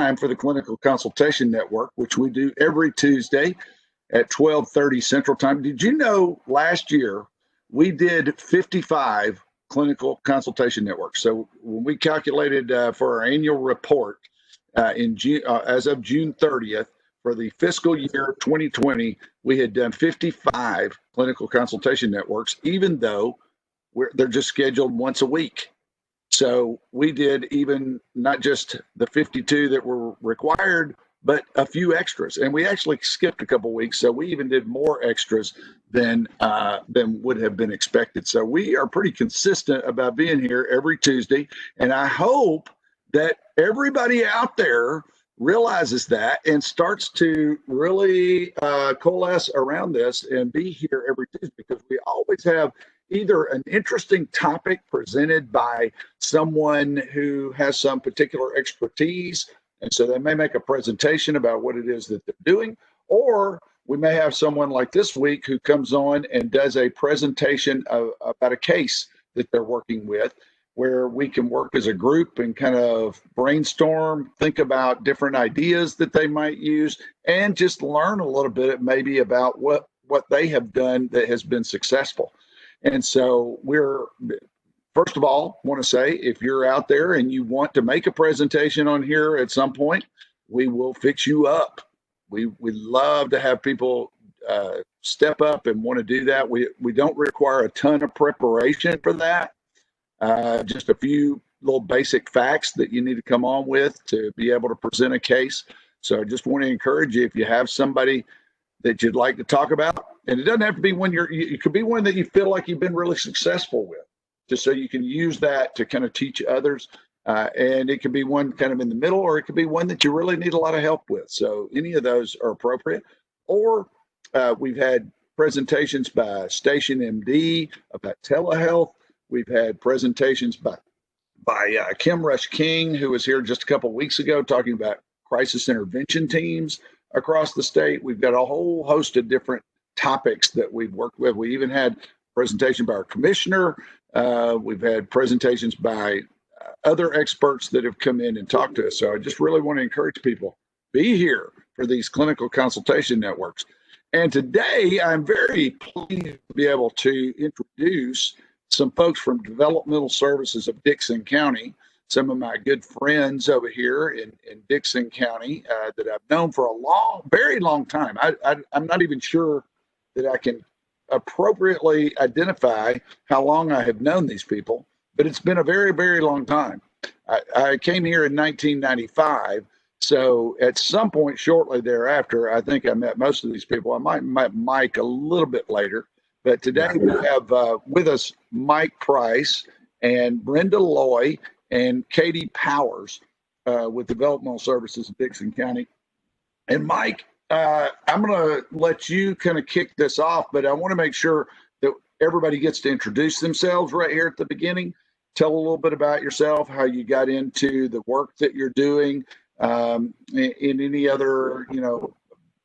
time for the Clinical Consultation Network, which we do every Tuesday at 12:30 Central Time. Did you know last year we did 55 clinical consultation networks? So when we calculated for our annual report in June, as of June 30th, for the fiscal year 2020, we had done 55 clinical consultation networks, even though they're just scheduled once a week. So we did even not just the 52 that were required, but a few extras. And we actually skipped a couple weeks, so we even did more extras than would have been expected. So we are pretty consistent about being here every Tuesday, and I hope that everybody out there realizes that and starts to really coalesce around this and be here every Tuesday, because we always have either an interesting topic presented by someone who has some particular expertise, and so they may make a presentation about what it is that they're doing, or we may have someone like this week who comes on and does a presentation about a case that they're working with, where we can work as a group and kind of brainstorm, think about different ideas that they might use, and just learn a little bit maybe about what they have done that has been successful. And so we're, first of all, want to say, if you're out there and you want to make a presentation on here at some point, we will fix you up. We love to have people step up and want to do that. We don't require a ton of preparation for that. Just a few little basic facts that you need to come on with to be able to present a case. So I just want to encourage you, if you have somebody that you'd like to talk about, and it doesn't have to be one it could be one that you feel like you've been really successful with, just so you can use that to kind of teach others. And it could be one kind of in the middle, or it could be one that you really need a lot of help with. So any of those are appropriate. Or we've had presentations by Station MD about telehealth. We've had presentations by Kim Rush King, who was here just a couple of weeks ago talking about crisis intervention teams across the state. We've got a whole host of different topics that we've worked with. We even had a presentation by our commissioner. We've had presentations by other experts that have come in and talked to us. So I just really want to encourage people, be here for these clinical consultation networks. And today I'm very pleased to be able to introduce some folks from Developmental Services of Dickson County, some of my good friends over here in Dickson County that I've known for a very long time. I'm not even sure that I can appropriately identify how long I have known these people, but it's been a very, very long time. I came here in 1995, so at some point shortly thereafter, I think I met most of these people. I might met Mike a little bit later, but today we have with us Mike Price and Brenda Loy and Katie Powers with Developmental Services of Dickson County. And Mike, I'm going to let you kind of kick this off, but I want to make sure that everybody gets to introduce themselves right here at the beginning. Tell a little bit about yourself, how you got into the work that you're doing, in any other,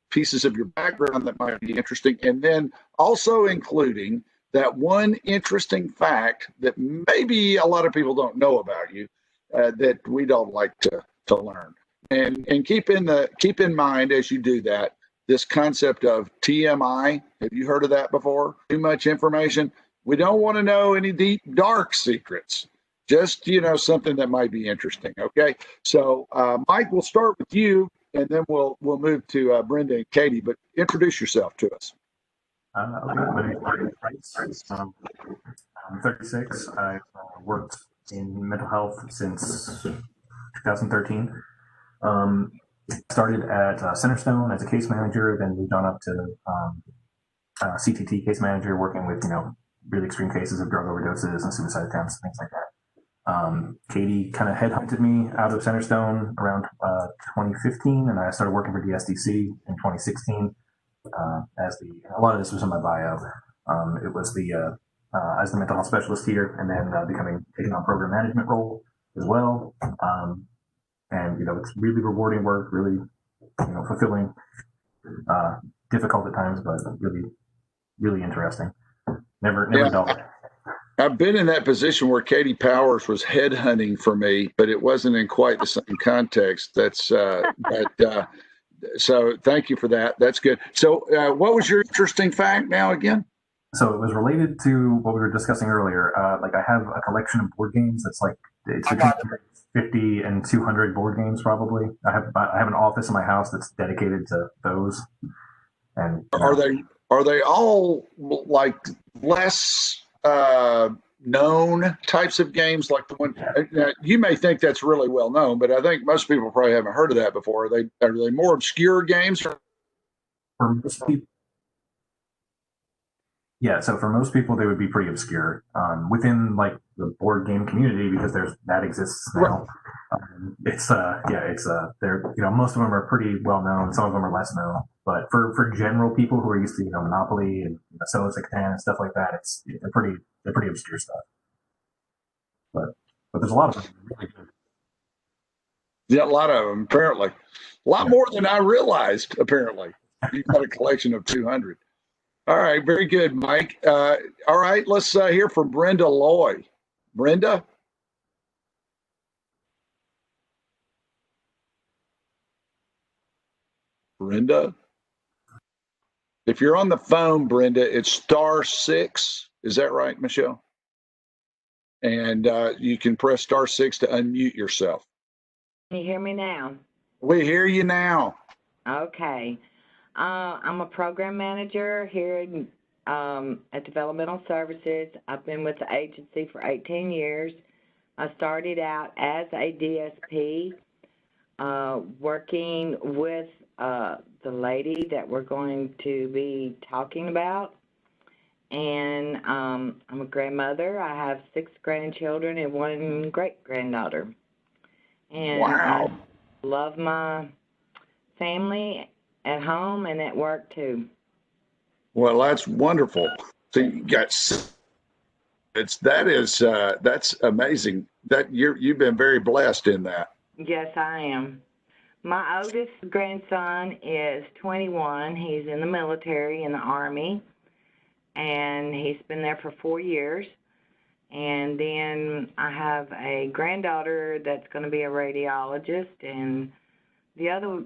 pieces of your background that might be interesting, and then also including that one interesting fact that maybe a lot of people don't know about you, that we don't like to learn. And keep in mind as you do that, this concept of TMI. Have you heard of that before? Too much information. We don't want to know any deep, dark secrets. Just, something that might be interesting. Okay. So, Mike, we'll start with you, and then we'll move to Brenda and Katie. But introduce yourself to us. My name is Mike Price. I'm 36. I've worked in mental health since 2013. Started at Centerstone as a case manager, then moved on up to CTT case manager, working with really extreme cases of drug overdoses and suicide attempts, things like that. Katie kind of headhunted me out of Centerstone around 2015, and I started working for DSDC in 2016. A lot of this was in my bio. It was as the mental health specialist here, and then taking on program management role as well. And it's really rewarding work, really fulfilling, difficult at times, but really, really interesting. Never dull. I've been in that position where Katie Powers was headhunting for me, but it wasn't in quite the same context. So thank you for that. That's good. So what was your interesting fact now again? So it was related to what we were discussing earlier. Like I have a collection of board games that's like it's between 50 and 200 board games probably. I have an office in my house that's dedicated to those. And Are they all like less known types of games, like the one you may think that's really well known, but I think most people probably haven't heard of that before. Are they more obscure games? For most people, yeah, so for most people, they would be pretty obscure within like the board game community because that exists now. They're most of them are pretty well known. Some of them are less known, but for general people who are used to Monopoly and Solitaire Catan and stuff like that, they're pretty obscure stuff. But there's a lot of them really good. Yeah, a lot of them apparently, a lot more than I realized. Apparently, you've got a collection of 200. All right, very good, Mike. All right, let's hear from Brenda Loy. Brenda? Brenda? If you're on the phone, Brenda, it's *6. Is that right, Michelle? And you can press *6 to unmute yourself. Can you hear me now? We hear you now. Okay. I'm a program manager here at Developmental Services. I've been with the agency for 18 years. I started out as a DSP, working with the lady that we're going to be talking about. And I'm a grandmother. I have 6 grandchildren and 1 great-granddaughter. And wow. I love my family at home and at work too. Well, that's wonderful. So you got that's amazing. That you've been very blessed in that. Yes, I am. My oldest grandson is 21. He's in the military, in the Army, and he's been there for 4 years. And then I have a granddaughter that's going to be a radiologist, and the other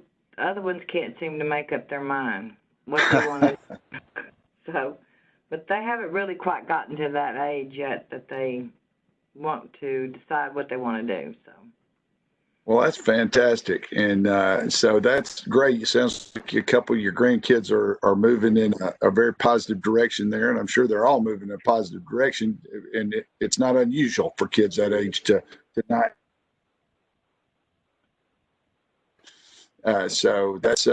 ones can't seem to make up their mind what they want to do. So, but they haven't really quite gotten to that age yet that they want to decide what they want to do. So. Well, that's fantastic, and so that's great. It sounds like a couple of your grandkids are moving in a very positive direction there, and I'm sure they're all moving in a positive direction. And it's not unusual for kids that age to not. So that's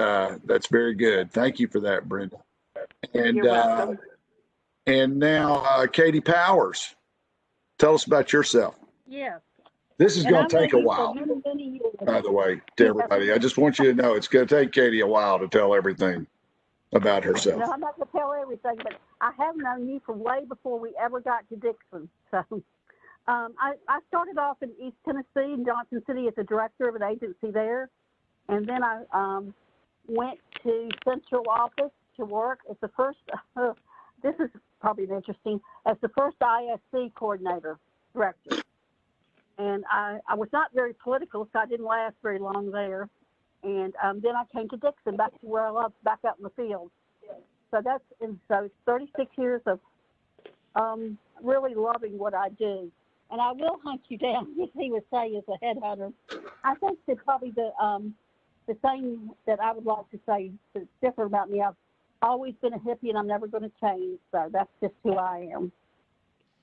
very good. Thank you for that, Brenda. And You're welcome. And now, Katie Powers, tell us about yourself. Yes. This is going to take a while, by the way, to everybody. I just want you to know it's going to take Katie a while to tell everything about herself. No, I'm not going to tell everything, but I have known you from way before we ever got to Dixon. So I started off in East Tennessee, in Johnson City, as a director of an agency there. And then I went to central office to work as the first, this is probably interesting, as the first ISC coordinator director. And I was not very political, so I didn't last very long there. And then I came to Dixon, back to where I love, back out in the field. So it's 36 years of really loving what I do. And I will hunt you down, as he would say, as a headhunter. I think that probably the thing that I would like to say that's different about me, I've always been a hippie and I'm never going to change. So that's just who I am.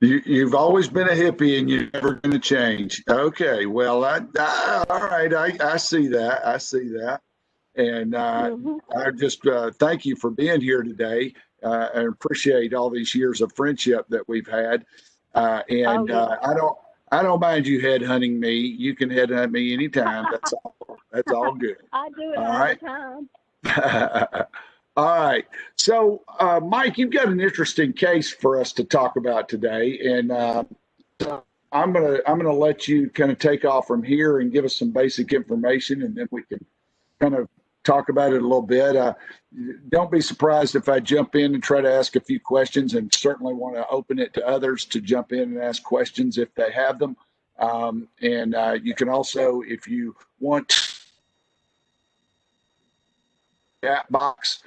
You've always been a hippie and you're never going to change. Okay, well, all right. I see that. I see that. And I just thank you for being here today and appreciate all these years of friendship that we've had. I don't mind you headhunting me. You can headhunt me anytime. That's all good. I do it all the time. All right. So, Mike, you've got an interesting case for us to talk about today, and I'm gonna let you kind of take off from here and give us some basic information, and then we can kind of talk about it a little bit. Don't be surprised if I jump in and try to ask a few questions, and certainly want to open it to others to jump in and ask questions if they have them. And you can also, if you want, chat box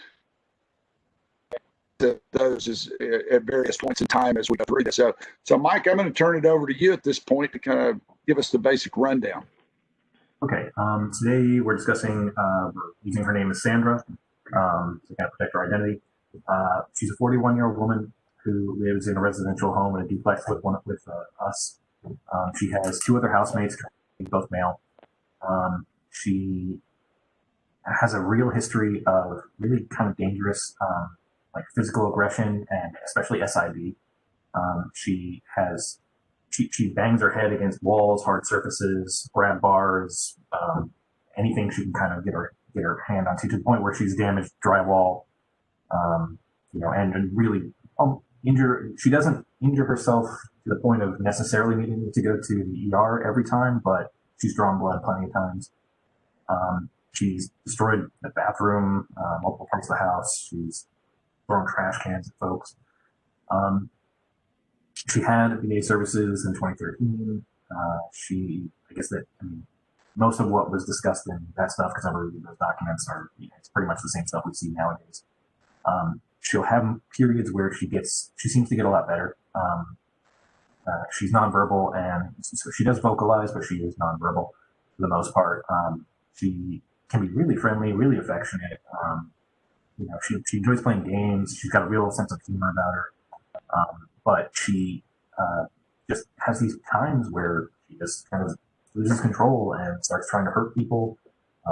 those is at various points in time as we go through this. So Mike, I'm going to turn it over to you at this point to kind of give us the basic rundown. Okay. Today we're discussing, we're using her name as Sandra to kind of protect her identity. She's a 41-year-old woman who lives in a residential home in a duplex with us. She has 2 other housemates, both male. She has a real history of really kind of dangerous, like physical aggression and especially SIV. She bangs her head against walls, hard surfaces, grab bars, anything she can kind of get her hand onto, to the point where she's damaged drywall, and really she doesn't injure herself to the point of necessarily needing to go to the ER every time, but she's drawn blood plenty of times. She's destroyed the bathroom, multiple parts of the house. She's thrown trash cans at folks. She had VA services in 2013. Most of what was discussed in that stuff, because I've reviewed those documents, it's pretty much the same stuff we see nowadays. She'll have periods where she seems to get a lot better. She's nonverbal, and so she does vocalize, but she is nonverbal for the most part. She can be really friendly, really affectionate. She enjoys playing games. She's got a real sense of humor about her. But she just has these times where she just kind of loses control and starts trying to hurt people.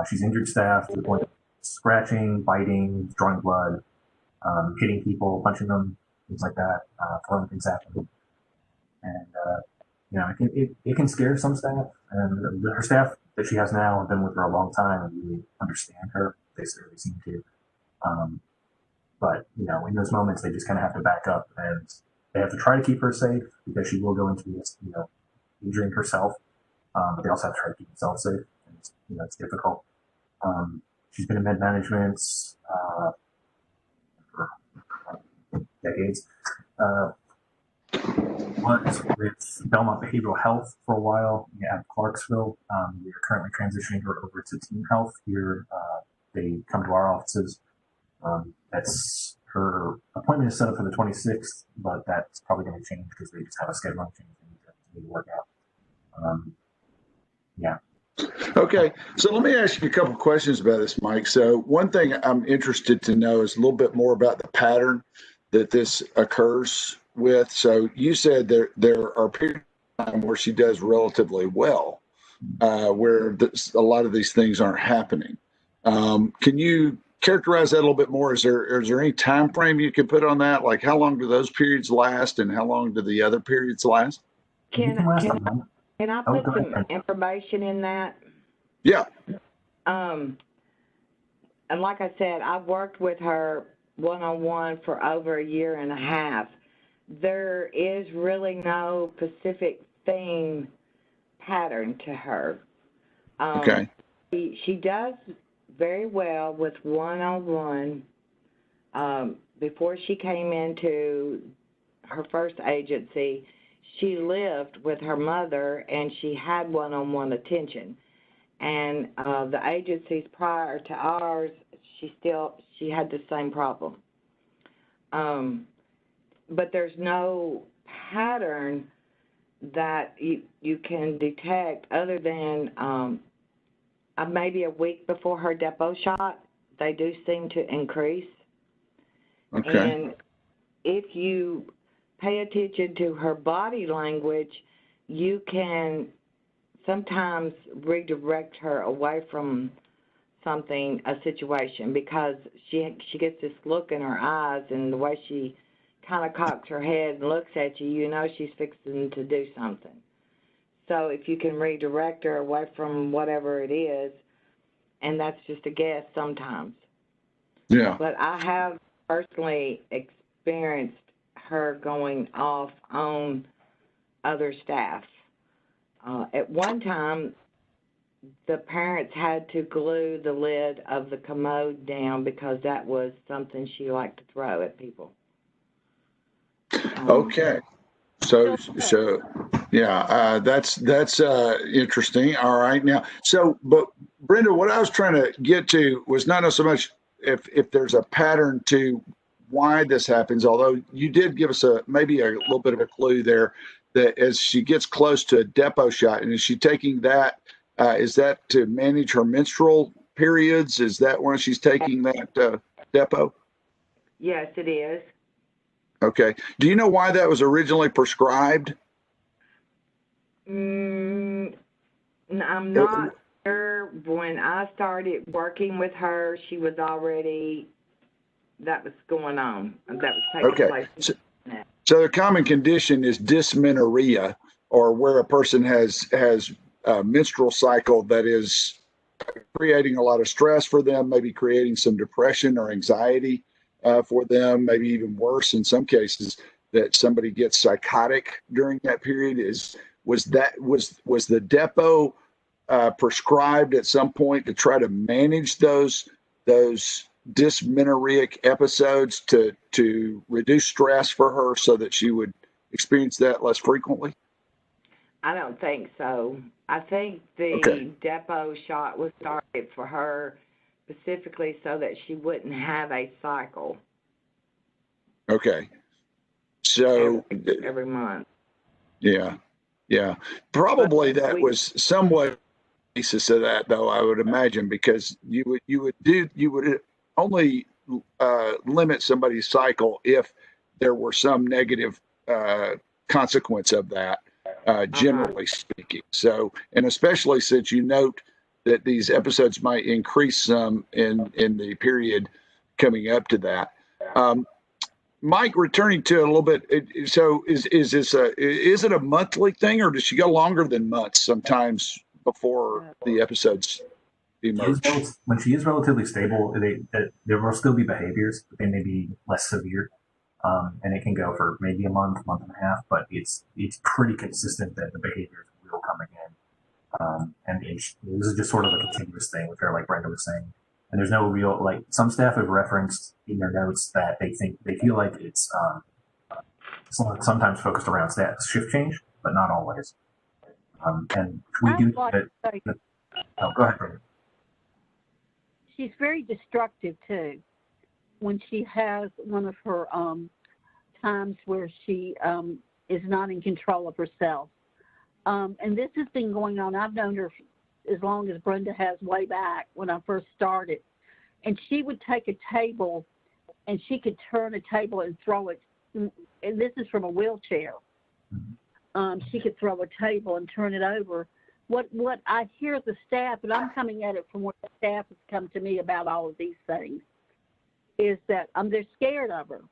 She's injured staff to the point of scratching, biting, drawing blood, hitting people, punching them, things like that, throwing things at them. And, it can scare some staff. And her staff that she has now have been with her a long time and really understand her. They certainly seem to. But, in those moments, they just kind of have to back up, and they have to try to keep her safe because she will go into this, injuring herself. But they also have to try to keep themselves safe. And it's difficult. She's been in med management for decades. Was with Belmont Behavioral Health for a while at Clarksville. We are currently transitioning her over to Team Health here. They come to our offices. That's her appointment is set up for the 26th, but that's probably going to change because they just have a scheduling change they need to work out. Yeah. Okay, so let me ask you a couple of questions about this, Mike. So one thing I'm interested to know is a little bit more about the pattern that this occurs with. So you said there are periods of time where she does relatively well, where a lot of these things aren't happening. Can you characterize that a little bit more? Is there any time frame you can put on that? Like, how long do those periods last, and how long do the other periods last? Can I put some information in that? Yeah. And like I said, I've worked with her one-on-one for over a year and a half. There is really no specific theme pattern to her. Okay. She does very well with one-on-one. Before she came into her first agency, she lived with her mother and she had one-on-one attention. And the agencies prior to ours, she had the same problem. But there's no pattern that you can detect other than maybe a week before her depot shot, they do seem to increase. Okay. And if you pay attention to her body language, you can sometimes redirect her away from a situation, because she gets this look in her eyes, and the way she kind of cocks her head and looks at you, she's fixing to do something. So if you can redirect her away from whatever it is, and that's just a guess sometimes. Yeah. But I have personally experienced her going off on other staff. At one time, the parents had to glue the lid of the commode down because that was something she liked to throw at people. Okay. So yeah, that's interesting. All right, now, so but Brenda, what I was trying to get to was not so much if there's a pattern to why this happens, although you did give us maybe a little bit of a clue there that as she gets close to a depot shot, and is she taking that? Is that to manage her menstrual periods? Is that when she's taking that depot? Yes, it is. Okay. Do you know why that was originally prescribed? I'm not sure. When I started working with her, she was already, that was going on. That was taking place. So the common condition is dysmenorrhea, or where a person has a menstrual cycle that is creating a lot of stress for them, maybe creating some depression or anxiety for them, maybe even worse in some cases, that somebody gets psychotic during that period. Was the depot prescribed at some point to try to manage those dysmenorrheic episodes to reduce stress for her so that she would experience that less frequently? I don't think so. I think the depot shot was started for her specifically so that she wouldn't have a cycle. Okay. So every month. Yeah. Probably that was somewhat basis of that, though, I would imagine, because you would only limit somebody's cycle if there were some negative consequence of that, generally speaking. So, and especially since you note that these episodes might increase some in the period coming up to that. Mike, returning to it a little bit. So, is it a monthly thing, or does she go longer than months sometimes before the episodes emerge? When she is relatively stable, there will still be behaviors, but they may be less severe, and it can go for maybe a month and a half. But it's pretty consistent that the behaviors will come again, and this is just sort of a continuous thing with her, like Brenda was saying. And there's no real, like, some staff have referenced in their notes that they feel like it's sometimes focused around shift change, but not always. And we do that. Oh, go ahead, Brenda. She's very destructive too. When she has one of her times where she is not in control of herself, and this has been going on. I've known her as long as Brenda has, way back when I first started. And she would take a table and she could turn a table and throw it. And this is from a wheelchair. She could throw a table and turn it over. What I hear the staff, and I'm coming at it from what the staff has come to me about all of these things, is that they're scared of her.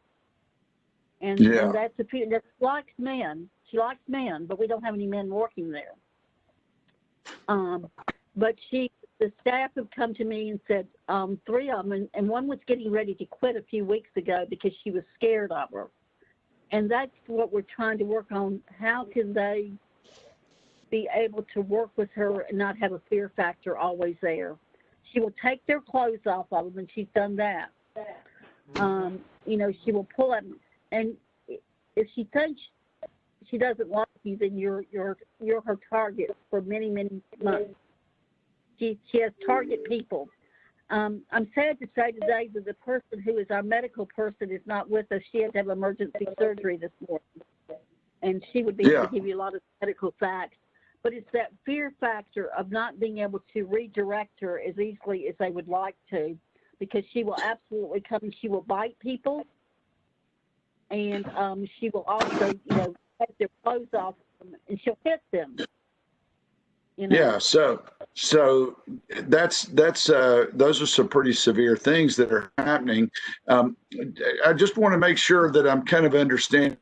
And that's that likes men. She likes men, but we don't have any men working there. But the staff have come to me and said 3 of them, and one was getting ready to quit a few weeks ago because she was scared of her. And that's what we're trying to work on. How can they be able to work with her and not have a fear factor always there? She will take their clothes off of them, and she's done that. She will pull them, and if she thinks she doesn't like you, then you're her target for many, many months. She has target people. I'm sad to say today that the person who is our medical person is not with us. She had to have emergency surgery this morning, and she would be able to give you a lot of medical facts. But it's that fear factor of not being able to redirect her as easily as they would like to, because she will absolutely come and she will bite people, and she will also, take their clothes off them, and she'll hit them. Yeah, so that's those are some pretty severe things that are happening. I just want to make sure that I'm kind of understanding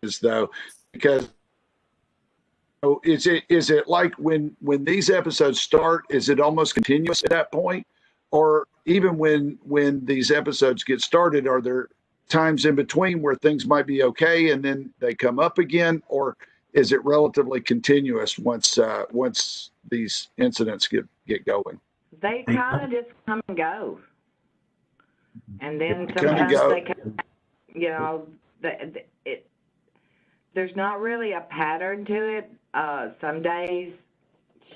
this, though, because is it like when these episodes start, is it almost continuous at that point, or even when these episodes get started, are there times in between where things might be okay and then they come up again, or is it relatively continuous once these incidents get going? They kind of just come and go. And then They come and sometimes go. they come, you know, there's not really a pattern to it. Some days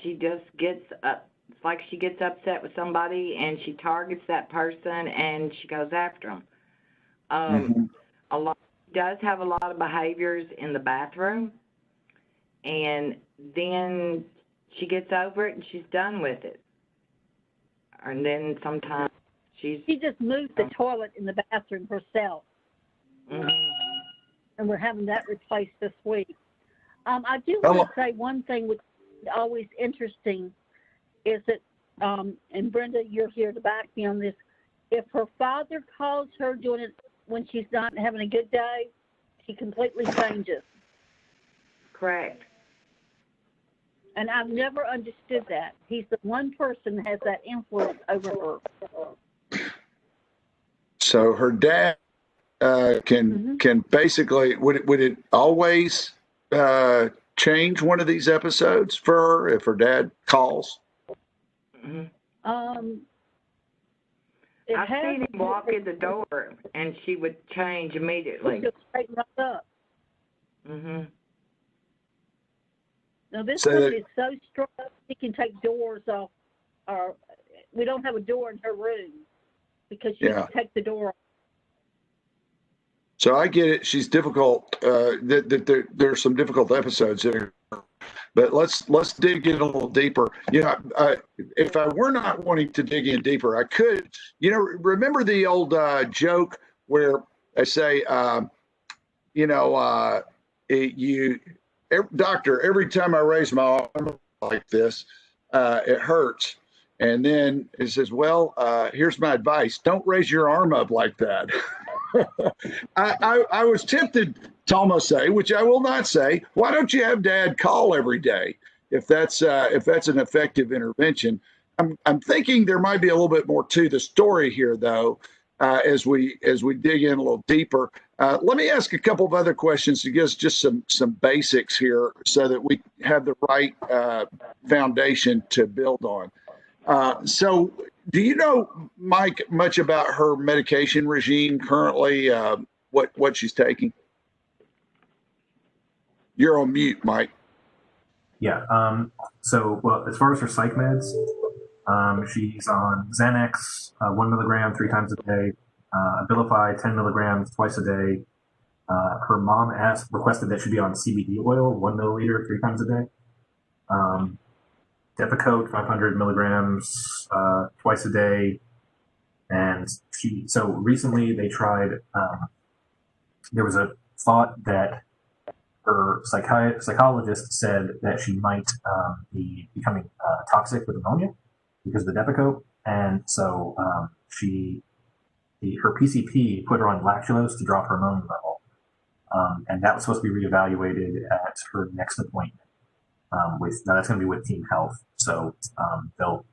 she just gets up, it's like she gets upset with somebody and she targets that person and she goes after them. She does have a lot of behaviors in the bathroom, and then she gets over it and she's done with it. And then sometimes she just moved the toilet in the bathroom herself. And we're having that replaced this week. I do want to say one thing which is always interesting is that, and Brenda, you're here to back me on this, if her father calls her doing it when she's not having a good day, she completely changes. Correct. And I've never understood that. He's the one person that has that influence over her. So her dad can basically, would it always change one of these episodes for her if her dad calls? I've seen him walk in the door and she would change immediately. She'll straighten right up. Now this one is so strong she can take doors off. Or we don't have a door in her room because she can take the door off. So I get it. She's difficult. There's some difficult episodes there, but let's dig in a little deeper. You know, if I were not wanting to dig in deeper, I could. You know, remember the old joke where they say, doctor, every time I raise my arm like this, it hurts. And then it says, well, here's my advice: don't raise your arm up like that. I was tempted to almost say, which I will not say, why don't you have Dad call every day if that's an effective intervention? I'm thinking there might be a little bit more to the story here, though, as we dig in a little deeper. Let me ask a couple of other questions to give us just some basics here, so that we have the right foundation to build on. So, do you know, Mike, much about her medication regime currently? What she's taking? You're on mute, Mike. Yeah. Well, as far as her psych meds, she's on Xanax, 1 milligram 3 times a day, Abilify 10 milligrams twice a day. Her mom requested that she be on CBD oil, 1 milliliter 3 times a day. Depakote 500 milligrams twice a day. And so recently they tried, there was a thought that her psychologist said that she might be becoming toxic with ammonia because of the Depakote. And so her PCP put her on lactulose to drop her ammonia level. And that was supposed to be reevaluated at her next appointment. Now that's going to be with Team Health. So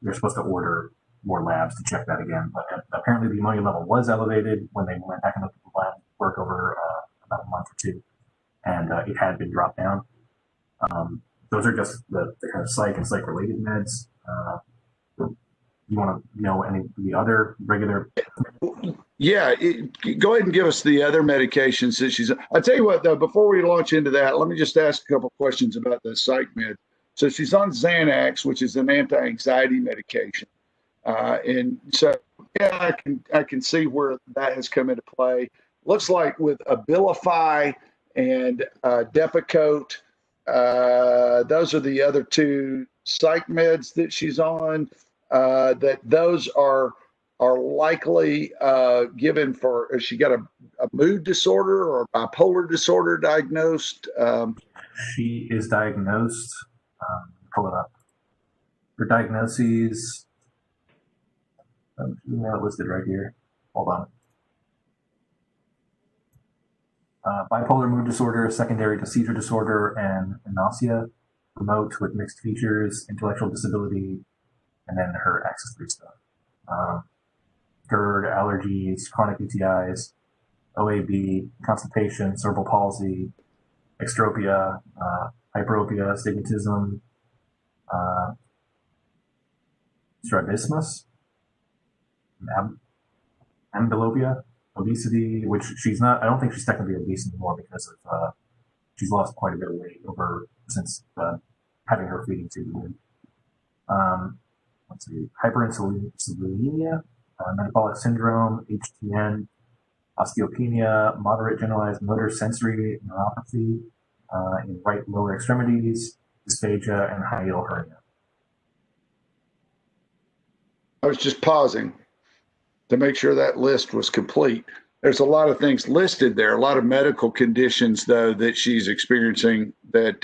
they're supposed to order more labs to check that again. But apparently the ammonia level was elevated when they went back and looked at the lab work over about a month or two, and it had been dropped down. Those are just the kind of psych and psych related meds. You want to know any of the other regular? Yeah, go ahead and give us the other medications that she's. I'll tell you what, though, before we launch into that, let me just ask a couple questions about the psych med. So she's on Xanax, which is an anti-anxiety medication, and so yeah, I can see where that has come into play. Looks like with Abilify and Depakote, those are the other 2 psych meds that she's on. That those are likely given for, if she got a mood disorder or bipolar disorder diagnosed. She is diagnosed. Pull it up. Her diagnoses, you have it listed right here. Hold on. Bipolar mood disorder, secondary to seizure disorder, and nausea, remote with mixed features, intellectual disability, and then her Axis 3 stuff. GERD, allergies, chronic UTIs, OAB, constipation, cerebral palsy, extropia, hyperopia, stigmatism, strabismus, amblyopia, obesity, which she's not, I don't think she's technically obese anymore because of, she's lost quite a bit of weight since having her feeding tube. Let's see, hyperinsulinemia, metabolic syndrome, HTN, osteopenia, moderate generalized motor sensory neuropathy in right lower extremities, dysphagia, and hiatal hernia. I was just pausing to make sure that list was complete. There's a lot of things listed there, a lot of medical conditions, though, that she's experiencing that,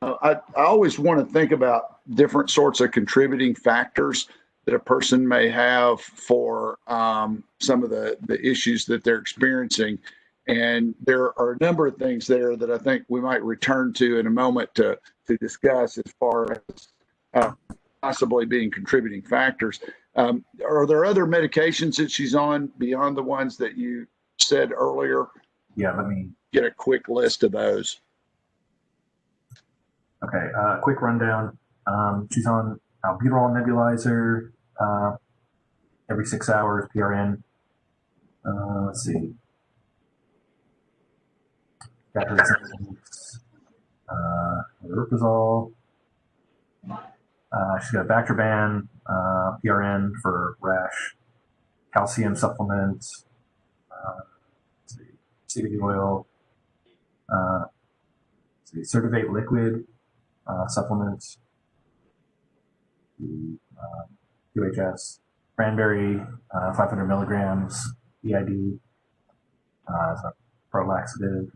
I always want to think about different sorts of contributing factors that a person may have for some of the issues that they're experiencing. And there are a number of things there that I think we might return to in a moment to discuss as far as possibly being contributing factors. Are there other medications that she's on beyond the ones that you said earlier? Yeah, let me get a quick list of those. Okay, quick rundown. She's on albuterol nebulizer every 6 hours, PRN. Let's see. Got her aripiprazole. She's got Bactroban, PRN for rash, calcium supplements, CBD oil, Certivate liquid supplements, QHS, cranberry, 500 milligrams, EID, as a prolaxative.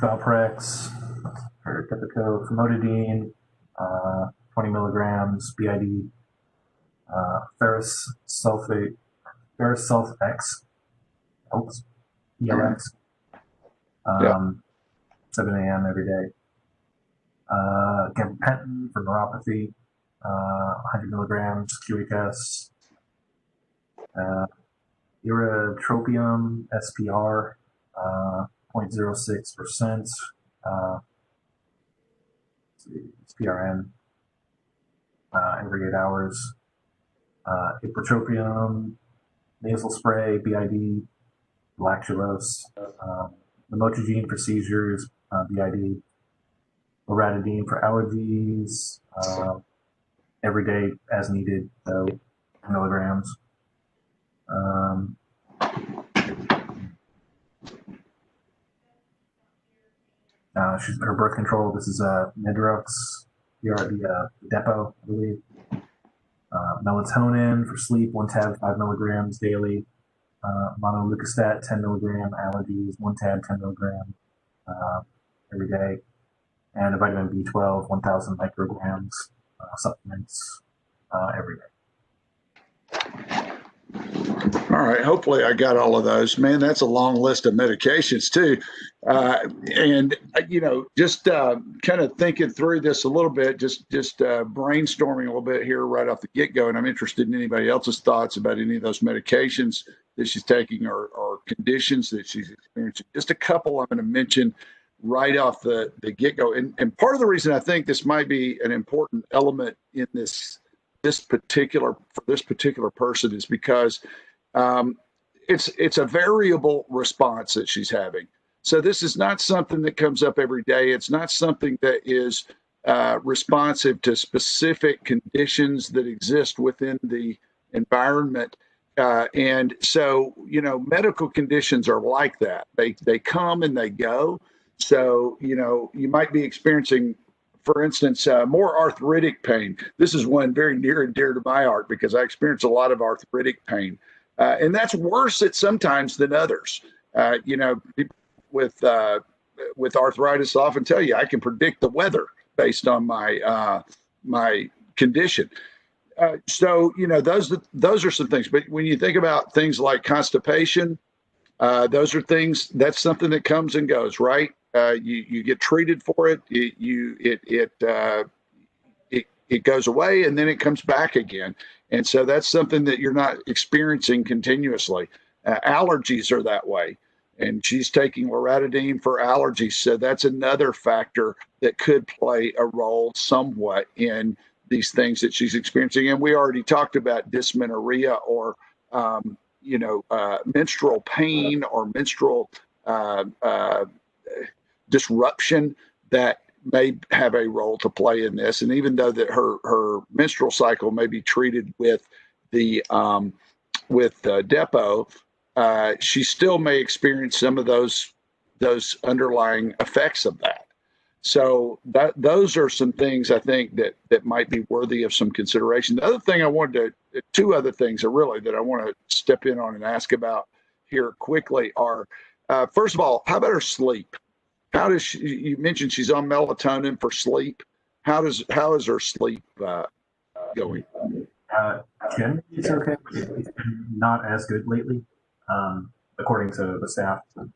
Valprex, or Depakote, famotidine, 20 milligrams, BID, ferrous sulfate X, helps, ELX, 7 a.m. every day. Gabapentin for neuropathy, 100 milligrams, QHS, Iratropium, SPR, 0.06%, PRN, every 8 hours. Ipratropium, nasal spray, BID, lactulose, lamotrigine for seizures, BID, loratadine for allergies, every day as needed, so milligrams. Her birth control. This is Medrox, the depot, I believe. Melatonin for sleep, 1 tab, 5 milligrams daily. Montelukast, 10 milligram. Allergies, 1 tab, 10 milligram every day. And a vitamin B12, 1,000 micrograms supplements every day. All right. Hopefully I got all of those. Man, that's a long list of medications too. And, just kind of thinking through this a little bit, just brainstorming a little bit here right off the get-go. And I'm interested in anybody else's thoughts about any of those medications that she's taking or conditions that she's experiencing. Just a couple I'm going to mention right off the get-go. And part of the reason I think this might be an important element in this particular person is because it's a variable response that she's having. So this is not something that comes up every day. It's not something that is responsive to specific conditions that exist within the environment. And so, medical conditions are like that. They come and they go. So, you might be experiencing, for instance, more arthritic pain. This is one very near and dear to my heart because I experience a lot of arthritic pain. And that's worse at sometimes than others. People with arthritis often tell you I can predict the weather based on my condition. So those are some things. But when you think about things like constipation, those are things. That's something that comes and goes, right? You get treated for it. It goes away and then it comes back again. And so that's something that you're not experiencing continuously. Allergies are that way. And she's taking loratadine for allergies. So that's another factor that could play a role somewhat in these things that she's experiencing. And we already talked about dysmenorrhea or, menstrual pain or menstrual disruption that may have a role to play in this. And even though that her menstrual cycle may be treated with the Depo, she still may experience some of those underlying effects of that. So those are some things I think that might be worthy of some consideration. The other thing two other things are really that I want to step in on and ask about here quickly are, first of all, how about her sleep? How does she, you mentioned she's on melatonin for sleep. How is her sleep going? Generally, it's okay. It's been not as good lately, according to the staff. And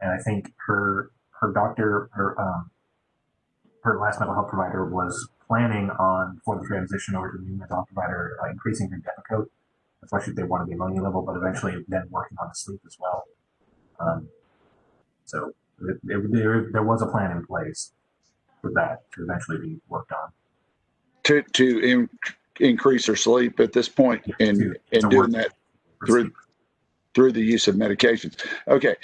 I think her doctor, her last mental health provider was planning on, for the transition over to the new mental health provider, increasing her Depakote. That's why they wanted the ammonia level, but eventually then working on the sleep as well. So there was a plan in place for that to eventually be worked on. To increase her sleep at this point, and doing that through the use of medications. Okay,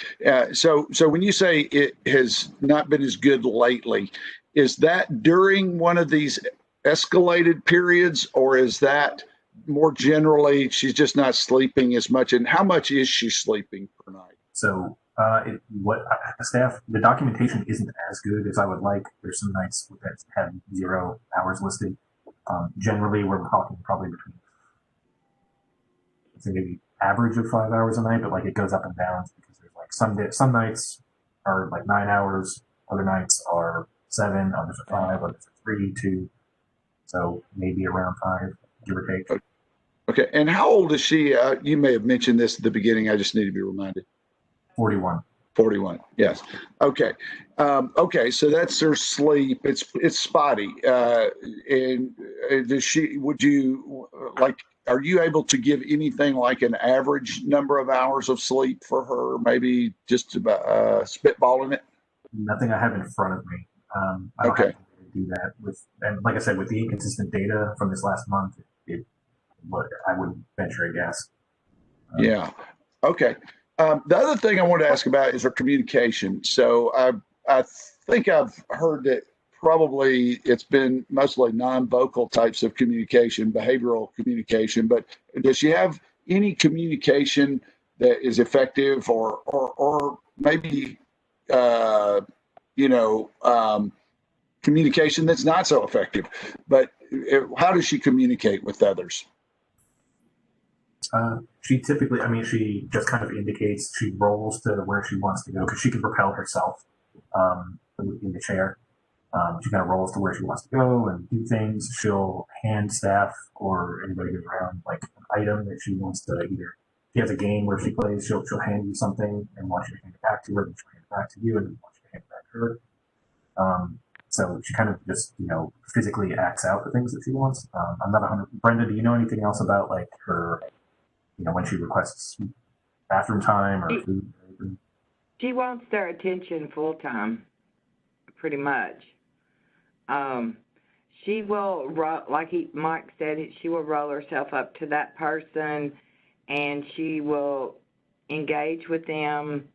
so when you say it has not been as good lately, is that during one of these escalated periods, or is that more generally she's just not sleeping as much? And how much is she sleeping per night? So the documentation isn't as good as I would like. There's some nights that have 0 hours listed. Generally, we're talking probably between, I think, maybe average of 5 hours a night, but it goes up and down because there's some nights are 9 hours, other nights are 7, others are 5, others are 3, 2. So maybe around 5, give or take. Okay, and how old is she? You may have mentioned this at the beginning. I just need to be reminded. 41. 41. Yes. Okay. Okay. So that's her sleep. It's spotty. And are you able to give anything like an average number of hours of sleep for her? Maybe just about spitballing it. Nothing I have in front of me. I don't have to do that and like I said, with the inconsistent data from this last month, I would venture a guess. Yeah. Okay. The other thing I want to ask about is her communication. So I think I've heard that probably it's been mostly non-vocal types of communication, behavioral communication, but does she have any communication that is effective or maybe, communication that's not so effective? But how does she communicate with others? She typically, she just kind of indicates, she rolls to where she wants to go because she can propel herself in the chair. She kind of rolls to where she wants to go and do things. She'll hand staff or anybody who's around an item that she wants to either. If she has a game where she plays, she'll hand you something and want you to hand it back to her, and she'll hand it back to you, and then want you to hand it back to her. So she kind of just physically acts out the things that she wants. I'm not 100. Brenda, do you know anything else about her? When she requests bathroom time or food? She wants their attention full time, pretty much. She will, Mike said, she will roll herself up to that person and she will engage with them.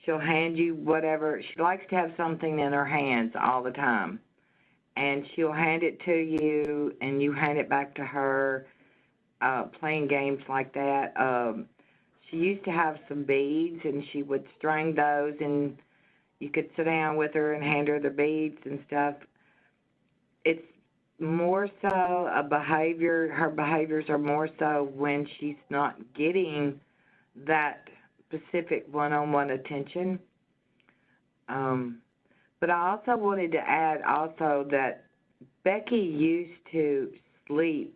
She'll hand you whatever. She likes to have something in her hands all the time. And she'll hand it to you and you hand it back to her. Playing games like that. She used to have some beads, and she would string those, and you could sit down with her and hand her the beads and stuff. It's more so a behavior. Her behaviors are more so when she's not getting that specific one-on-one attention. But I also wanted to add that Becky used to sleep,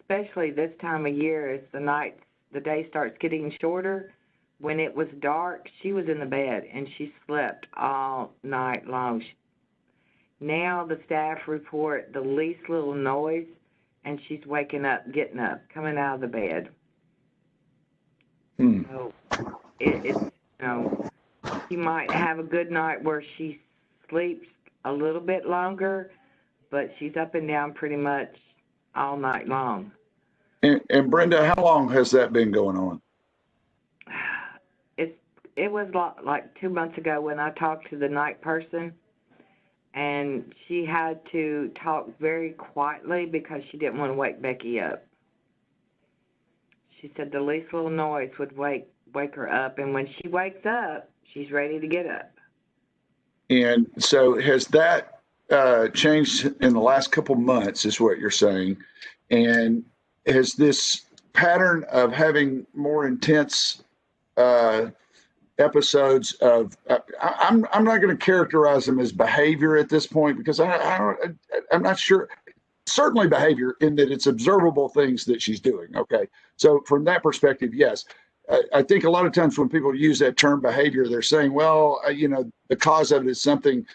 especially this time of year as the day starts getting shorter. When it was dark, she was in the bed and she slept all night long. Now the staff report the least little noise and she's waking up, getting up, coming out of the bed. Hmm. So it's, she might have a good night where she sleeps a little bit longer, but she's up and down pretty much all night long. And Brenda, how long has that been going on? It was like 2 months ago when I talked to the night person, and she had to talk very quietly because she didn't want to wake Becky up. She said the least little noise would wake her up, and when she wakes up, she's ready to get up. And so has that changed in the last couple months, is what you're saying? And has this pattern of having more intense episodes of I'm not going to characterize them as behavior at this point because I'm not sure. Certainly behavior in that it's observable things that she's doing. Okay, so from that perspective, yes. I think a lot of times when people use that term behavior, they're saying, well, the cause of it is something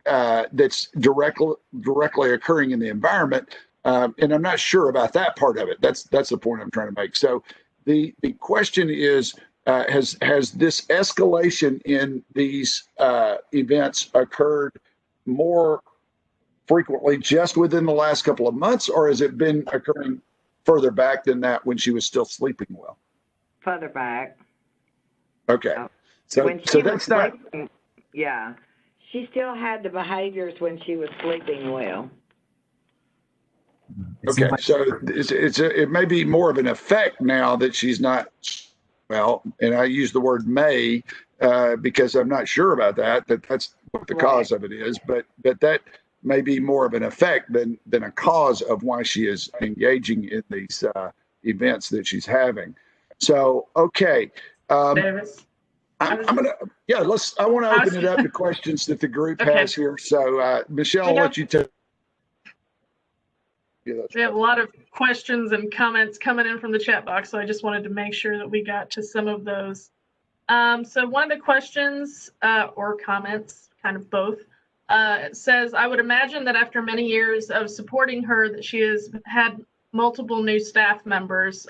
that's directly occurring in the environment, and I'm not sure about that part of it. That's the point I'm trying to make. So the question is, has this escalation in these events occurred more frequently just within the last couple of months, or has it been occurring further back than that when she was still sleeping well? Further back. Okay. So when she that's was not. Sleeping, yeah, she still had the behaviors when she was sleeping well. Okay, so it may be more of an effect now that she's not well, and I use the word may because I'm not sure about that's what the cause of it is, but that may be more of an effect than a cause of why she is engaging in these events that she's having. So, okay. Davis. I want to open it up to questions that the group has here. So, Michelle, I'll let you take. We have a lot of questions and comments coming in from the chat box, so I just wanted to make sure that we got to some of those. So one of the questions or comments, kind of both, it says, I would imagine that after many years of supporting her, that she has had multiple new staff members.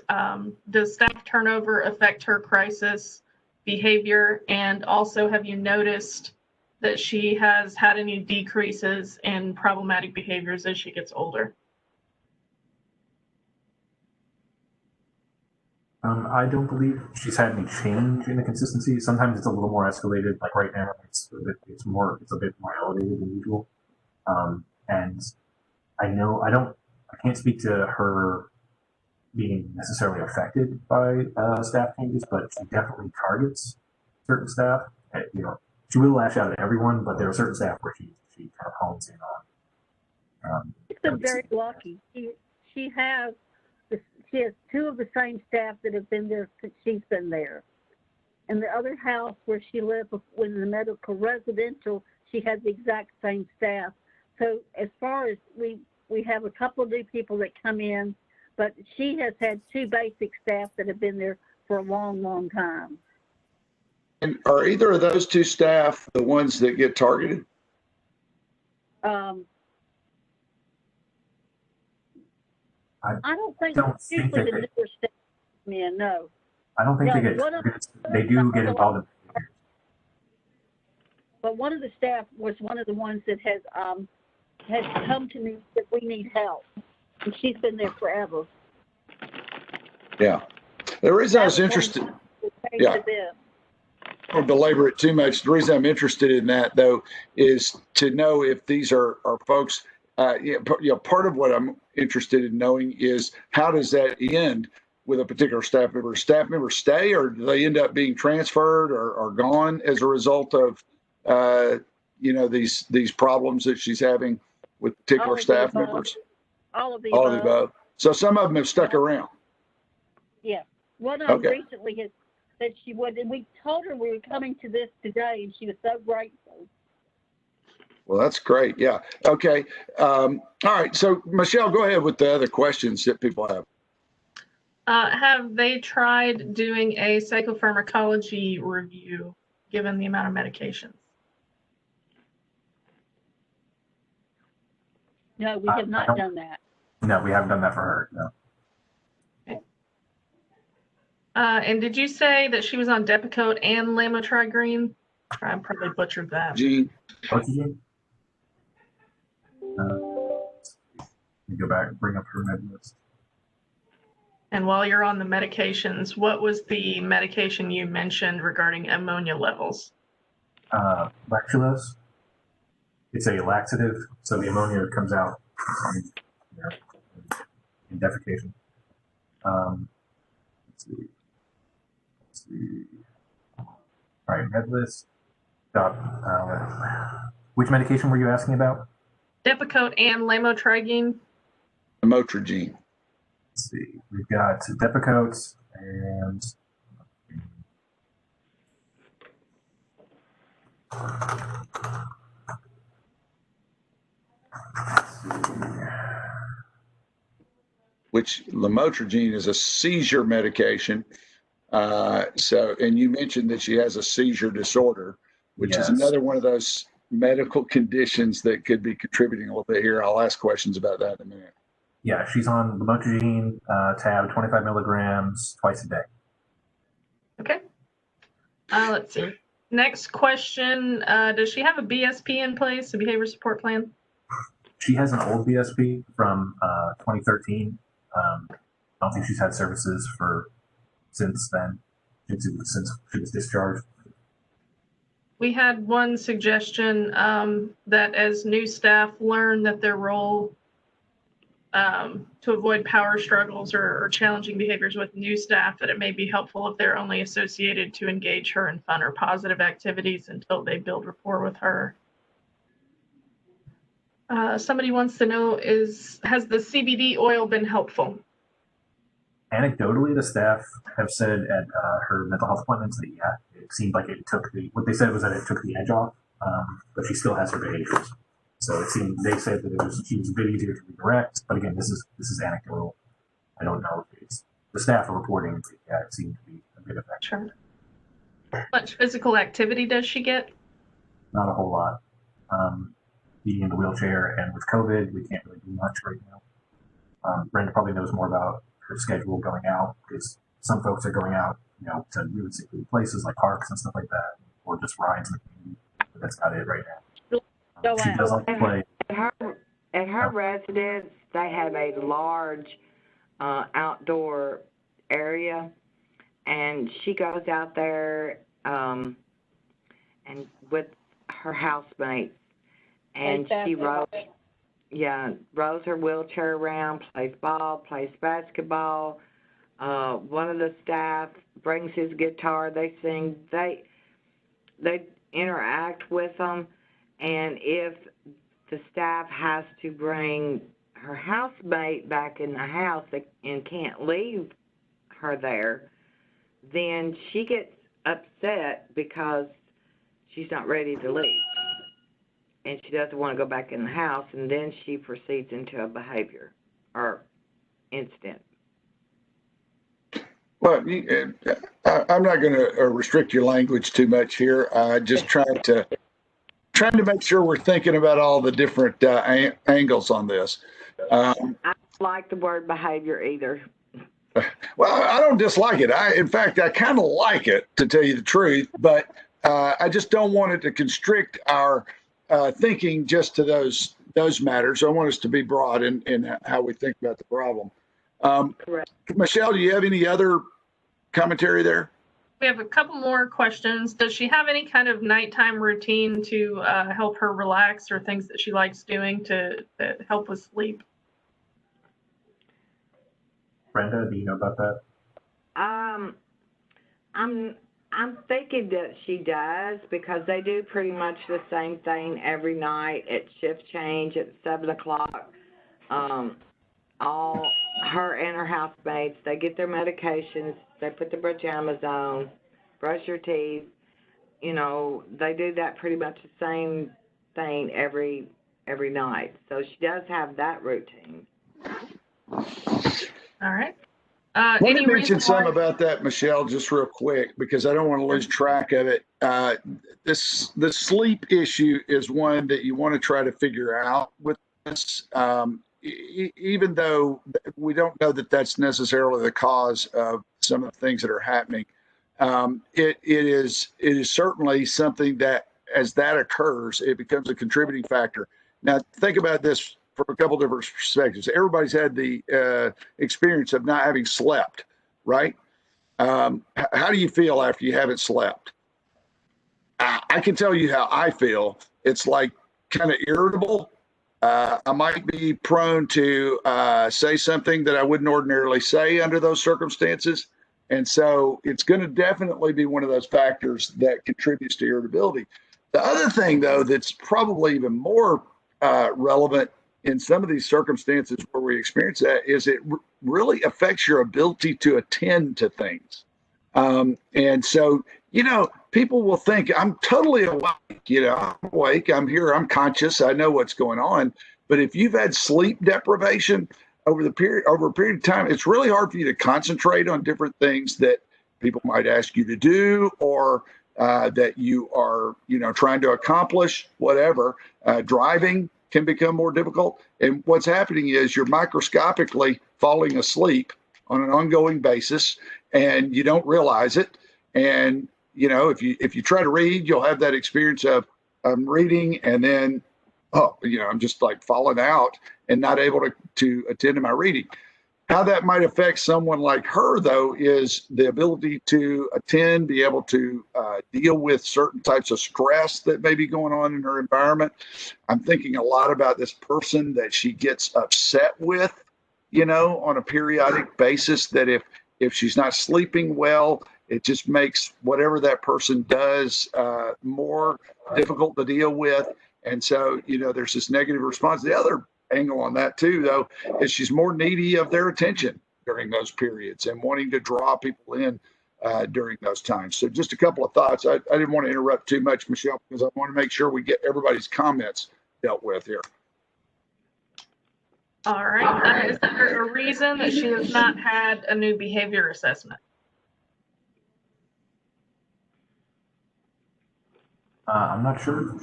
Does staff turnover affect her crisis behavior? And also, have you noticed that she has had any decreases in problematic behaviors as she gets older? I don't believe she's had any change in the consistency. Sometimes it's a little more escalated. Like right now, it's a bit more elevated than usual. And I can't speak to her being necessarily affected by staff changes, but she definitely targets certain staff. She will lash out at everyone, but there are certain staff where she kind of hones in on. She's been very lucky. She has two of the same staff that have been there since she's been there. And the other house where she lived when the medical residential, she had the exact same staff. So as far as we have a couple of new people that come in, but she has had two basic staff that have been there for a long, long time. And are either of those two staff the ones that get targeted? I don't think usually the newer staff come in, no. I don't think they do get involved in. But one of the staff was one of the ones that has come to me that we need help, and she's been there forever. Yeah, the reason I was interested. Yeah. I won't belabor it too much. The reason I'm interested in that, though, is to know if these are folks. Part of what I'm interested in knowing is how does that end with a particular staff member? Staff members stay, or do they end up being transferred or gone as a result of these problems that she's having with particular staff members? All of the above. So some of them have stuck around. Yeah, one of them recently has said she would, and we told her we were coming to this today, and she was so grateful. Well, that's great. Yeah. Okay. All right. So, Michelle, go ahead with the other questions that people have. Have they tried doing a psychopharmacology review given the amount of medications? No, we have not done that. No, we haven't done that for her. No. And did you say that she was on Depakote and Lamotrigine? I probably butchered that. Gene, Oxygen. Let me go back and bring up her med list. And while you're on the medications, what was the medication you mentioned regarding ammonia levels? Lactulose. It's a laxative, so the ammonia comes out in defecation. Let's see. All right, med list. Which medication were you asking about? Depakote and Lamotrigine. Lamotrigine. Let's see. We've got Depakote and which lamotrigine is a seizure medication. And you mentioned that she has a seizure disorder, which is another one of those medical conditions that could be contributing a little bit here. I'll ask questions about that in a minute. Yeah, she's on lamotrigine tab, 25 milligrams twice a day. Okay. Let's see. Next question. Does she have a BSP in place, a behavior support plan? She has an old BSP from 2013. I don't think she's had services since then, since she was discharged. We had one suggestion that as new staff learn that their role to avoid power struggles or challenging behaviors with new staff, that it may be helpful if they're only associated to engage her in fun or positive activities until they build rapport with her. Somebody wants to know, has the CBD oil been helpful? Anecdotally, the staff have said at her mental health appointments that, yeah, it seemed like it took what they said was that it took the edge off, but she still has her behaviors. So it seemed, they said that she was a bit easier to redirect, but again, this is anecdotal. I don't know if it's the staff are reporting that, yeah, it seemed to be a bit effective. Sure. How much physical activity does she get? Not a whole lot. Being in the wheelchair and with COVID, we can't really do much right now. Brenda probably knows more about her schedule going out, because some folks are going out, to really secluded places like parks and stuff like that, or just rides in the community. But that's not it right now. She does like to play. At her residence, they have a large outdoor area, and she goes out there and with her housemates, and she rolls her wheelchair around, plays ball, plays basketball. One of the staff brings his guitar, they sing, they interact with them. And if the staff has to bring her housemate back in the house and can't leave her there, then she gets upset because she's not ready to leave. And she doesn't want to go back in the house, and then she proceeds into a behavior or incident. Well, I'm not going to restrict your language too much here. Just trying to make sure we're thinking about all the different angles on this. I don't like the word behavior either. Well, I don't dislike it. In fact, I kind of like it, to tell you the truth, but I just don't want it to constrict our thinking just to those matters. I want us to be broad in how we think about the problem. Correct. Michelle, do you have any other commentary there? We have a couple more questions. Does she have any kind of nighttime routine to help her relax, or things that she likes doing to help with sleep? Brenda, do you know about that? I'm thinking that she does, because they do pretty much the same thing every night at shift change at 7 o'clock. All her and her housemates, they get their medications, they put their pajamas on, brush their teeth. They do that pretty much the same thing every night. So she does have that routine. All right. Let me mention some about that, Michelle, just real quick, because I don't want to lose track of it. The sleep issue is one that you want to try to figure out with this. even though we don't know that that's necessarily the cause of some of the things that are happening, it is certainly something that as that occurs, it becomes a contributing factor. Now, think about this from a couple different perspectives. Everybody's had the experience of not having slept, right? How do you feel after you haven't slept? I can tell you how I feel. It's like kind of irritable. I might be prone to say something that I wouldn't ordinarily say under those circumstances. And so it's going to definitely be one of those factors that contributes to irritability. The other thing, though, that's probably even more relevant in some of these circumstances where we experience that is it really affects your ability to attend to things. And so, people will think I'm totally awake, I'm awake, I'm here, I'm conscious, I know what's going on. But if you've had sleep deprivation over a period of time, it's really hard for you to concentrate on different things that people might ask you to do or that you are, trying to accomplish, whatever. Driving can become more difficult. And what's happening is you're microscopically falling asleep on an ongoing basis and you don't realize it. And, if you try to read, you'll have that experience of I'm reading and then, I'm just like falling out and not able to attend to my reading. How that might affect someone like her, though, is the ability to attend, be able to deal with certain types of stress that may be going on in her environment. I'm thinking a lot about this person that she gets upset with, on a periodic basis, that if she's not sleeping well, it just makes whatever that person does more difficult to deal with. And so, there's this negative response. The other angle on that too, though, is she's more needy of their attention during those periods and wanting to draw people in during those times. So just a couple of thoughts. I didn't want to interrupt too much, Michelle, because I want to make sure we get everybody's comments dealt with here. All right. Is there a reason that she has not had a new behavior assessment? I'm not sure.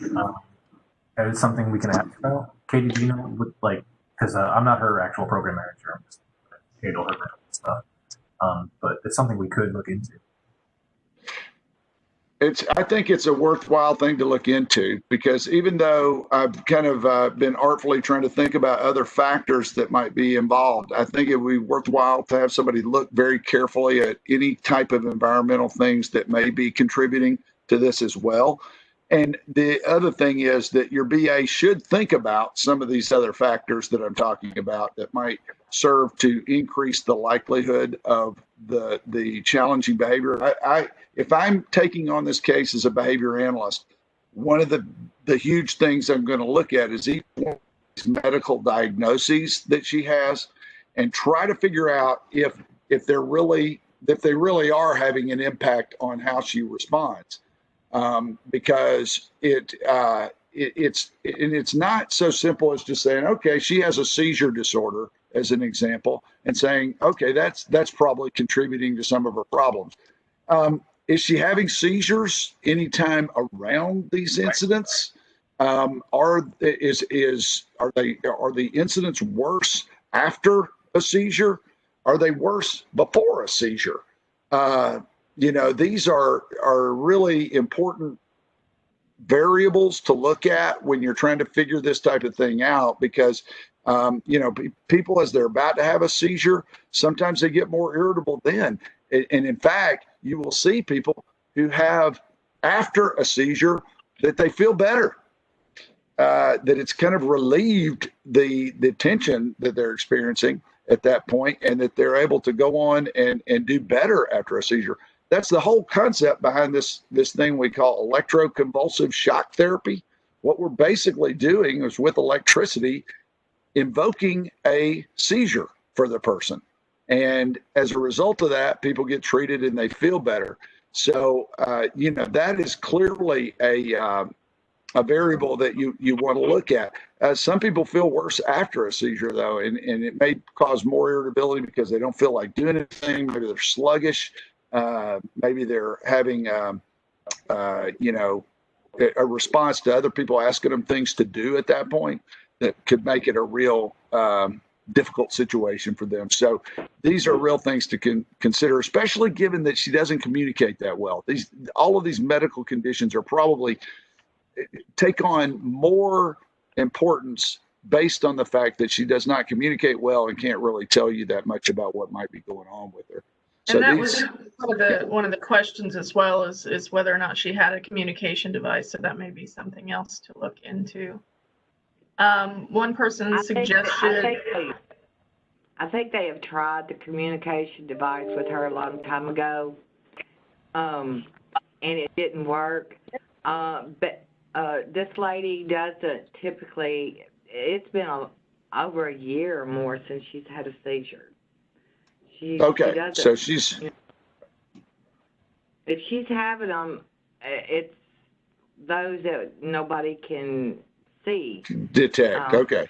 That is something we can ask about. Katie, do you know, because I'm not her actual program manager, I'm just handle her stuff. But it's something we could look into. I think it's a worthwhile thing to look into, because even though I've kind of been artfully trying to think about other factors that might be involved, I think it would be worthwhile to have somebody look very carefully at any type of environmental things that may be contributing to this as well. And the other thing is that your BA should think about some of these other factors that I'm talking about that might serve to increase the likelihood of the challenging behavior. If I'm taking on this case as a behavior analyst, one of the huge things I'm going to look at is each one of these medical diagnoses that she has, and try to figure out if they really are having an impact on how she responds. Because it's not so simple as just saying, okay, she has a seizure disorder as an example, and saying, okay, that's probably contributing to some of her problems. Is she having seizures anytime around these incidents? Are the incidents worse after a seizure? Are they worse before a seizure? These are really important variables to look at when you're trying to figure this type of thing out, because, people, as they're about to have a seizure, sometimes they get more irritable then. And in fact, you will see people who have, after a seizure, that they feel better, that it's kind of relieved the tension that they're experiencing at that point, and that they're able to go on and do better after a seizure. That's the whole concept behind this thing we call electroconvulsive shock therapy. What we're basically doing is, with electricity, invoking a seizure for the person. And as a result of that, people get treated and they feel better. So, that is clearly a variable that you want to look at. Some people feel worse after a seizure, though, and it may cause more irritability because they don't feel like doing anything. Maybe they're sluggish. Maybe they're having, a response to other people asking them things to do at that point. that could make it a real difficult situation for them. So these are real things to consider, especially given that she doesn't communicate that well. All of these medical conditions are probably take on more importance based on the fact that she does not communicate well and can't really tell you that much about what might be going on with her. So And that was one of the questions as well, is whether or not she had a communication device. So that may be something else to look into. One person suggested. I think they have tried the communication device with her a long time ago, and it didn't work. But this lady doesn't typically. It's been over a year or more since she's had a seizure. Okay, so she's. If she's having them, it's those that nobody can see. Detect. Okay.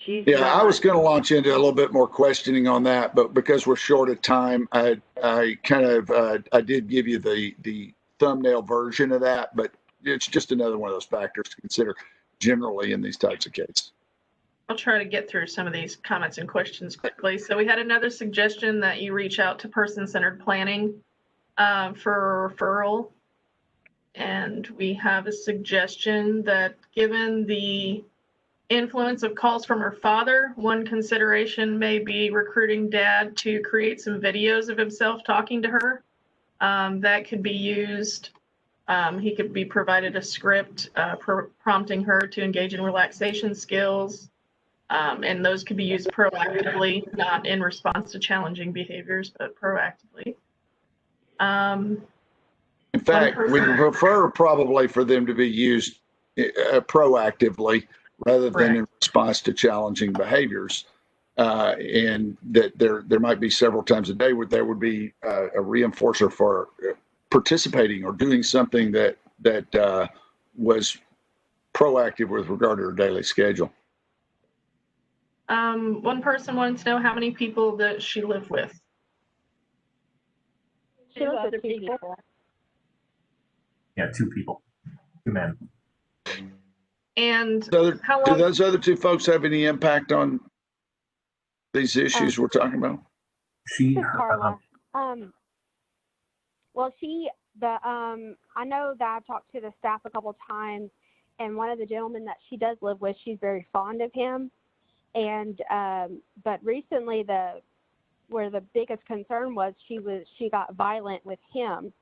Yeah, I was going to launch into a little bit more questioning on that, but because we're short of time, I kind of I did give you the thumbnail version of that, but it's just another one of those factors to consider generally in these types of cases. I'll try to get through some of these comments and questions quickly. So we had another suggestion that you reach out to person-centered planning for referral. And we have a suggestion that given the influence of calls from her father, one consideration may be recruiting dad to create some videos of himself talking to her. That could be used. He could be provided a script prompting her to engage in relaxation skills. And those could be used proactively, not in response to challenging behaviors, but proactively. In fact, we prefer probably for them to be used proactively rather than in response to challenging behaviors. And that there might be several times a day where there would be a reinforcer for participating or doing something that was proactive with regard to her daily schedule. One person wanted to know how many people that she lived with. 2 other people. Yeah, 2 people, 2 men. And Do how long? those other 2 folks have any impact on these issues we're talking about? She, This is Carla. Well, I know that I've talked to the staff a couple times, and one of the gentlemen that she does live with, she's very fond of him. And but recently, where the biggest concern was, she got violent with him.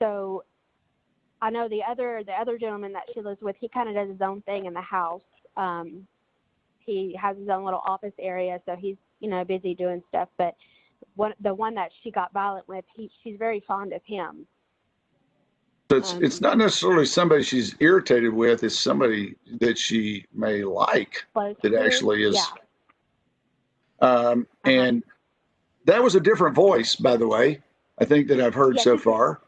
So I know the other gentleman that she lives with, he kind of does his own thing in the house. He has his own little office area, so he's busy doing stuff. But the one that she got violent with, she's very fond of him. So it's not necessarily somebody she's irritated with; it's somebody that she may like that actually is. Yeah. And that was a different voice, by the way. I think that I've heard so far.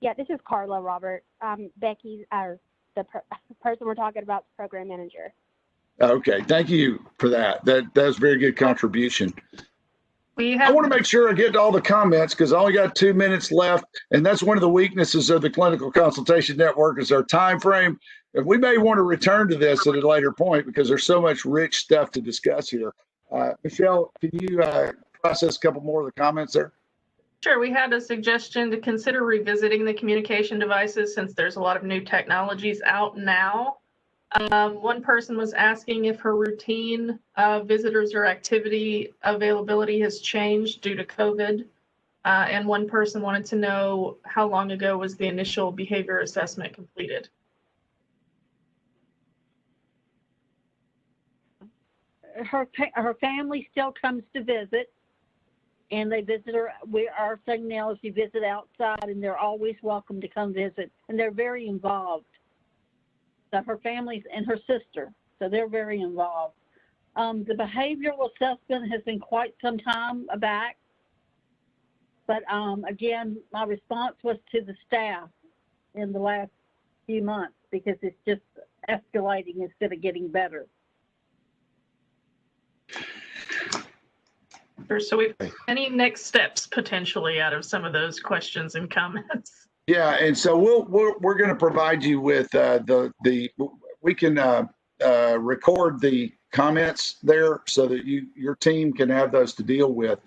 Yeah, this is Carla, Robert. Becky, the person we're talking about, the program manager. Okay, thank you for that. That was a very good contribution. I want to make sure I get to all the comments because I only got 2 minutes left, and that's one of the weaknesses of the Clinical Consultation Network is our time frame. And we may want to return to this at a later point because there's so much rich stuff to discuss here. Michelle, can you process a couple more of the comments there? Sure. We had a suggestion to consider revisiting the communication devices since there's a lot of new technologies out now. One person was asking if her routine visitors or activity availability has changed due to COVID. And one person wanted to know how long ago was the initial behavior assessment completed. Her family still comes to visit, and they visit her. Our thing now is you visit outside, and they're always welcome to come visit, and they're very involved. So her family and her sister, so they're very involved. The behavioral assessment has been quite some time back, but again, my response was to the staff in the last few months because it's just escalating instead of getting better. So we've any next steps potentially out of some of those questions and comments? Yeah, and so we're going to provide you with we can record the comments there so that your team can have those to deal with.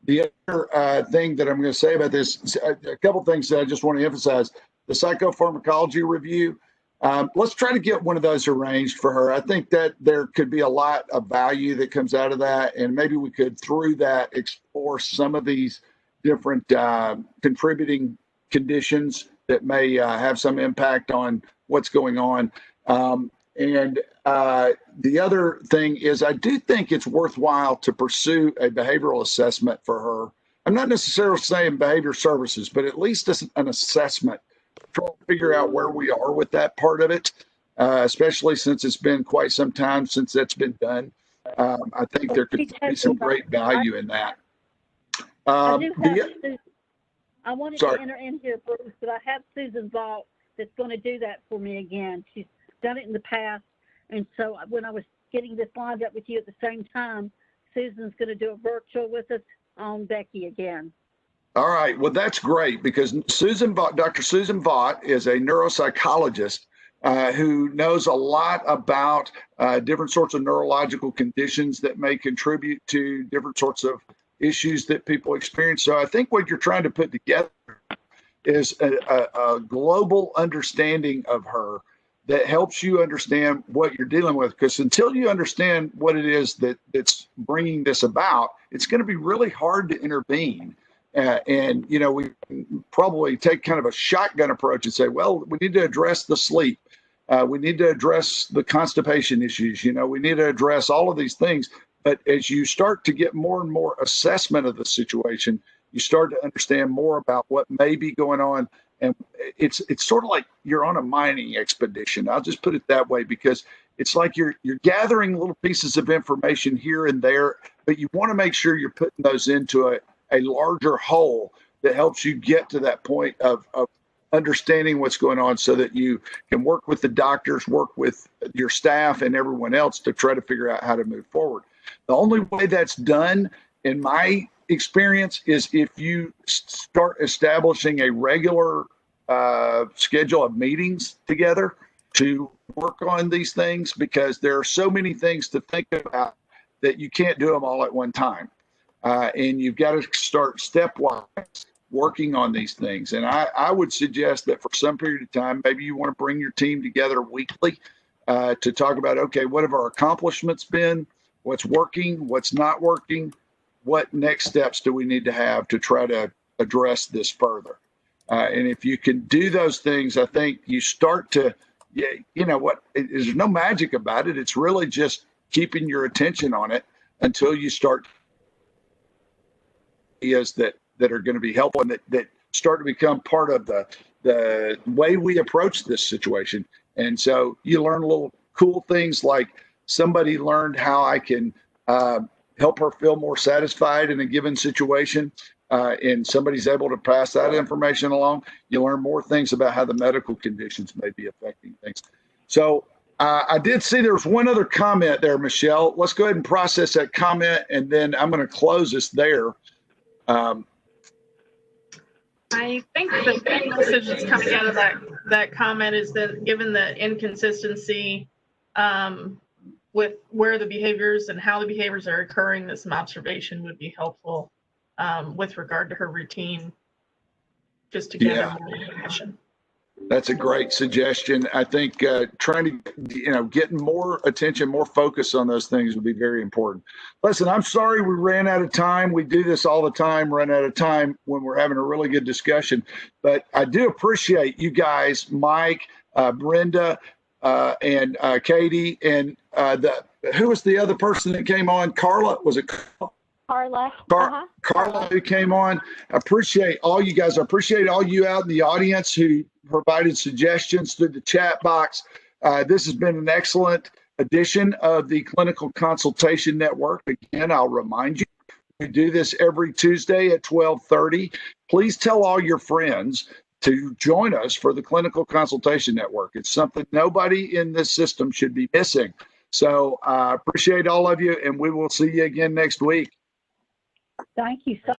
The other thing that I'm going to say about this, a couple things that I just want to emphasize: the psychopharmacology review. Let's try to get one of those arranged for her. I think that there could be a lot of value that comes out of that, and maybe we could, through that, explore some of these different contributing conditions that may have some impact on what's going on. And the other thing is, I do think it's worthwhile to pursue a behavioral assessment for her. I'm not necessarily saying behavior services, but at least an assessment, trying to figure out where we are with that part of it, especially since it's been quite some time since that's been done. I think there could be some great value in that. I do have I wanted to enter in here, Bruce, but I have Susan Vaught that's going to do that for me again. She's done it in the past. And so when I was getting this lined up with you at the same time, Susan's going to do a virtual with us on Becky again. All right. Well, that's great, because Dr. Susan Vaught is a neuropsychologist who knows a lot about different sorts of neurological conditions that may contribute to different sorts of issues that people experience. So I think what you're trying to put together is a global understanding of her that helps you understand what you're dealing with. Because until you understand what it is that's bringing this about, it's going to be really hard to intervene. And, you know, we probably take kind of a shotgun approach and say, well, we need to address the sleep. We need to address the constipation issues. You know, we need to address all of these things. But as you start to get more and more assessment of the situation, you start to understand more about what may be going on. And it's sort of like you're on a mining expedition. I'll just put it that way, because it's like you're gathering little pieces of information here and there, but you want to make sure you're putting those into a larger whole that helps you get to that point of understanding what's going on, so that you can work with the doctors, work with your staff and everyone else to try to figure out how to move forward. The only way that's done, in my experience, is if you start establishing a regular schedule of meetings together to work on these things, because there are so many things to think about that you can't do them all at one time. And you've got to start stepwise working on these things. And I would suggest that for some period of time, maybe you want to bring your team together weekly to talk about, okay, what have our accomplishments been? What's working? What's not working? What next steps do we need to have to try to address this further? And if you can do those things, I think you start to, you know what, there's no magic about it. It's really just keeping your attention on it until you start ideas that are going to be helpful and that start to become part of the way we approach this situation. And so you learn little cool things, like somebody learned how I can help her feel more satisfied in a given situation, and somebody's able to pass that information along. You learn more things about how the medical conditions may be affecting things. So I did see there was one other comment there, Michelle. Let's go ahead and process that comment, and then I'm going to close this there. I think the big message that's coming out of that comment is that, given the inconsistency with where the behaviors and how the behaviors are occurring, that some observation would be helpful with regard to her routine, just to gather more information. That's a great suggestion. I think trying to, getting more attention, more focus on those things would be very important. Listen, I'm sorry we ran out of time. We do this all the time, run out of time when we're having a really good discussion. But I do appreciate you guys, Mike, Brenda, and Katie, and who was the other person that came on? Carla, was it Carla? Carla, who came on. I appreciate all you guys. I appreciate all you out in the audience who provided suggestions through the chat box. This has been an excellent edition of the Clinical Consultation Network. Again, I'll remind you, we do this every Tuesday at 12:30. Please tell all your friends to join us for the Clinical Consultation Network. It's something nobody in this system should be missing. So I appreciate all of you, and we will see you again next week. Thank you so